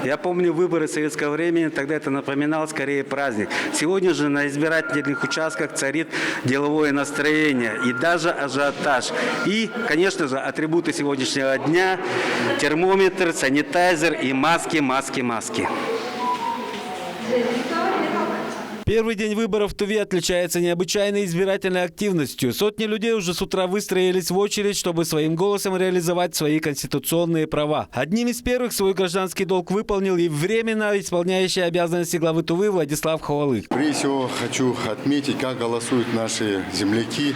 Я помню выборы советского времени, тогда это напоминало скорее праздник. Сегодня же на избирательных участках царит деловое настроение и даже ажиотаж. И, конечно же, атрибуты сегодняшнего дня – термометр, санитайзер и маски. Первый день выборов в Туве отличается необычайной избирательной активностью. Сотни людей уже с утра выстроились в очередь, чтобы своим голосом реализовать свои конституционные права. Одним из первых свой гражданский долг выполнил и временно исполняющий обязанности главы Тувы Владислав Ховалык. Прежде всего хочу отметить, как голосуют наши земляки.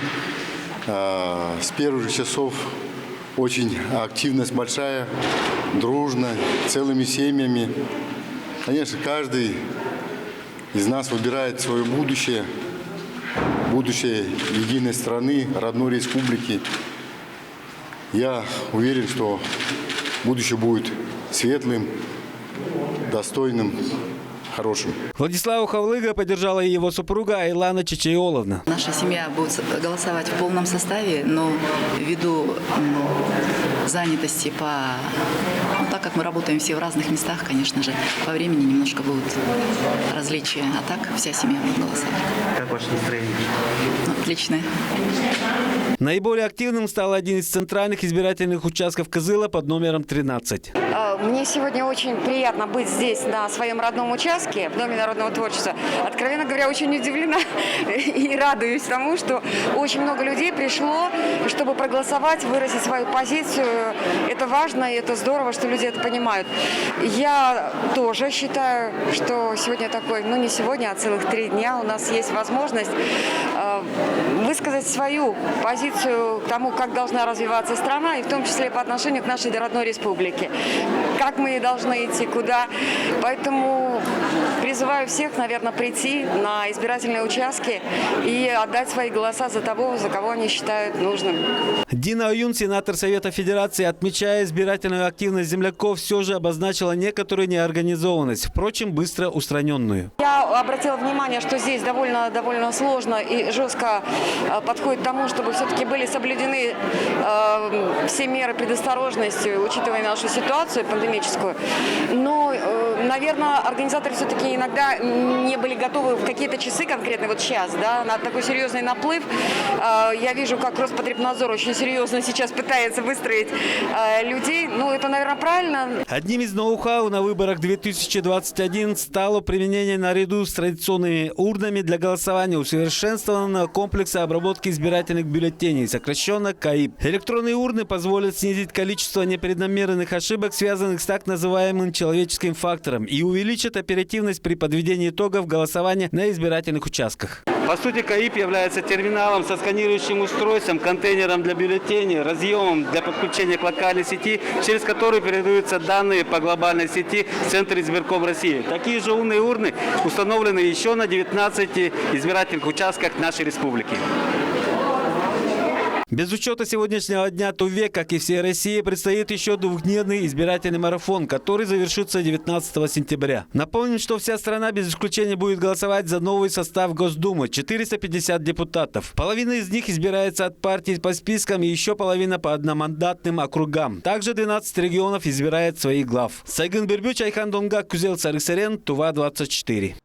С первых же часов очень активность большая, дружно, целыми семьями. Конечно, каждый из нас выбирает свое будущее единой страны, родной республики. Я уверен, что будущее будет светлым, достойным, хорошим. Владислава Ховалыга поддержала и его супруга Айлана Чечеоловна. Наша семья будет голосовать в полном составе, но ввиду занятости так как мы работаем все в разных местах, конечно же, по времени немножко будут различия. А так вся семья будет голосовать. Как ваше настроение? Отличное. Наиболее активным стал один из центральных избирательных участков Кызыла под номером 13. Мне сегодня очень приятно быть здесь, на своем родном участке, в Доме народного творчества. Откровенно говоря, очень удивлена и радуюсь тому, что очень много людей пришло, чтобы проголосовать, выразить свою позицию. Это важно, и это здорово, что люди это понимают. Я тоже считаю, что сегодня такой, не сегодня, а целых 3 дня у нас есть возможность высказать свою позицию к тому, как должна развиваться страна, и в том числе по отношению к нашей родной республике. Как мы должны идти, куда. Поэтому призываю всех, наверное, прийти на избирательные участки и отдать свои голоса за того, за кого они считают нужным. Дина Оюн, сенатор Совета Федерации, отмечая избирательную активность земляков, все же обозначила некоторую неорганизованность, впрочем, быстро устраненную. Я обратила внимание, что здесь довольно сложно и жестко подходит к тому, чтобы все-таки были соблюдены все меры предосторожности, учитывая нашу ситуацию пандемическую. Но, наверное, организаторы все-таки иногда не были готовы в какие-то часы, конкретно вот сейчас, на такой серьезный наплыв. Я вижу, как Роспотребнадзор очень серьезно сейчас пытается выстроить людей. Это, наверное, правильно. Одним из ноу-хау на выборах 2021 стало применение наряду с традиционными урнами для голосования усовершенствованного комплекса обработки избирательных бюллетеней, сокращенно КАИБ. Электронные урны позволят снизить количество непреднамеренных ошибок, связанных с так называемым человеческим фактором, и увеличат оперативность при подведении итогов голосования на избирательных участках. По сути, КАИБ является терминалом со сканирующим устройством, контейнером для бюллетеней, разъемом для подключения к локальной сети, через который передаются данные по глобальной сети в Центр избирком России. Такие же умные урны установлены еще на 19 избирательных участках нашей республики. Без учета сегодняшнего дня Туве, как и всей России, предстоит еще 2-дневный избирательный марафон, который завершится 19 сентября. Напомним, что вся страна без исключения будет голосовать за новый состав Госдумы – 450 депутатов. Половина из них избирается от партий по спискам и еще половина по одномандатным округам. Также 12 регионов избирает своих глав. Сайгын Бербюч, Айхан Донгак, Кузел Сарысарен, Тува 24.